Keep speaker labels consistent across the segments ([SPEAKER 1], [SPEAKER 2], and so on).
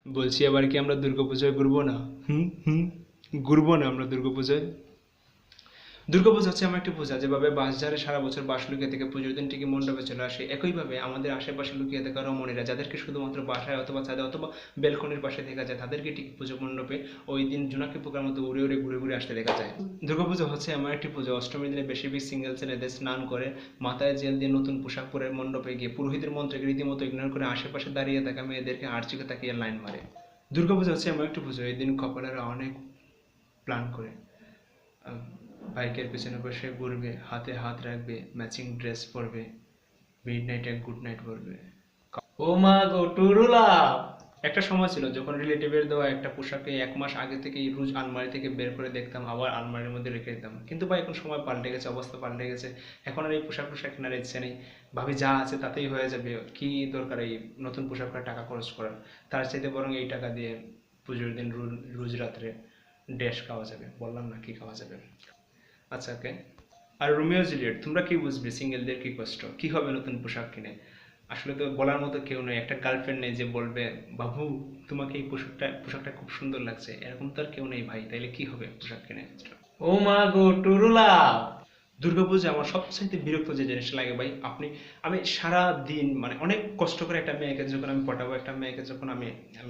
[SPEAKER 1] বলছি এবার কি আমরা দুর্গাপূজায় ঘুরবো না? ঘুরবো না আমরা দুর্গাপূজায়? দুর্গাপূজা হচ্ছে এমন একটি পূজা যেভাবে বাঁশঝাড়ে সারা বছর বাঁশ লুকিয়ে থেকে পুজোর দিন ঠিকই মণ্ডপে চলে আসে, একইভাবে আমাদের আশেপাশে লুকিয়ে থাকা রমণীরা যাদেরকে শুধুমাত্র বাসায় অথবা ছাদে অথবা বেলকনির পাশে দেখা যায়, তাদেরকে ঠিক পুজো মণ্ডপে ওই দিন জোনাকি পোকার মতো উড়ে উড়ে ঘুরে ঘুরে আসতে দেখা যায়। দুর্গাপূজা হচ্ছে এমন একটি পুজো, অষ্টমীর দিনে বেশিরভাগ সিঙ্গেল ছেলেদের স্নান করে মাথায় জেল দিয়ে নতুন পোশাক পরে মণ্ডপে গিয়ে পুরোহিতের মন্ত্রকে রীতিমতো ইগনোর করে আশেপাশে দাঁড়িয়ে থাকা মেয়েদেরকে আড়চিকে তাকিয়ে লাইন মারে। দুর্গাপূজা হচ্ছে এমন একটি পুজো, এই দিন কপালেরা অনেক প্ল্যান করে। বাইকের পেছনে বসে ঘুরবে, হাতে হাত রাখবে, ম্যাচিং ড্রেস পরবে, মিড নাইটে গুড নাইট পরবে।
[SPEAKER 2] ও মা গো টুরুলা।
[SPEAKER 1] একটা সময় ছিল যখন রিলেটিভের দেওয়া একটা পোশাকে 1 মাস আগে থেকেই রোজ আলমারি থেকে বের করে দেখতাম, আবার আলমারির মধ্যে রেখে দিতাম। কিন্তু ভাই এখন সময় পাল্টে গেছে, অবস্থা পাল্টে গেছে। এখন আর এই পোশাক কেনার ইচ্ছে নেই। ভাবি যা আছে তাতেই হয়ে যাবে, কি দরকার এই নতুন পোশাক করে টাকা খরচ করার? তার চাইতে বরং এই টাকা দিয়ে পুজোর দিন রোজ রাত্রে ড্যাশ খাওয়া যাবে। বললাম না কি খাওয়া যাবে। আচ্ছা ওকে। আর রোমিও জুলিয়েট, তোমরা কি বুঝবে সিঙ্গেলদের কি কষ্ট, কি হবে নতুন পোশাক কিনে? আসলে তো বলার মতো কেউ নেই, একটা গার্লফ্রেন্ড নেই যে বলবে বাবু তোমাকে এই পোশাকটা খুব সুন্দর লাগছে, এরকম তো আর কেউ নেই ভাই। তাইলে কি হবে পোশাক কিনে?
[SPEAKER 2] ও মা গো টুরুলা।
[SPEAKER 1] দুর্গাপূজা আমার সবচাইতে বিরক্ত যে জিনিসটা লাগে ভাই, আমি সারা দিন মানে অনেক কষ্ট করে একটা মেয়েকে যখন আমি পটাবো, একটা মেয়েকে যখন আমি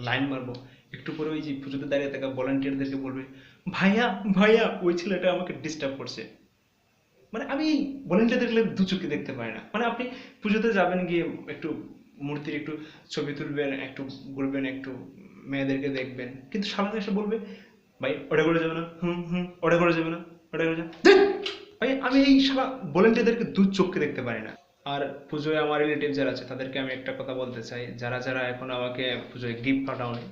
[SPEAKER 1] লাইন মারবো, একটু পরে ওই যে পুজোতে দাঁড়িয়ে থাকা ভলান্টিয়ারদেরকে বলবে ভাইয়া ভাইয়া ওই ছেলেটা আমাকে ডিস্টার্ব করছে। মানে আমি ভলেন্টিয়ারদের দেখলে দু চোখে দেখতে পাই না। মানে আপনি পুজোতে যাবেন, গিয়ে একটু মূর্তির একটু ছবি তুলবেন, একটু ঘুরবেন, একটু মেয়েদেরকে দেখবেন, কিন্তু সামনে এসে বলবে ভাই ওটা করে যাবে না, ওটা করে যাবে না, ওটা করে যাবে। ভাই আমি এই সারা ভলেন্টিয়ারদেরকে দু চোখে দেখতে পারি না। আর পুজোয় আমার রিলেটিভ যারা আছে তাদেরকে আমি একটা কথা বলতে চাই, যারা যারা এখন আমাকে পুজোয় গিফট পাঠাওনি,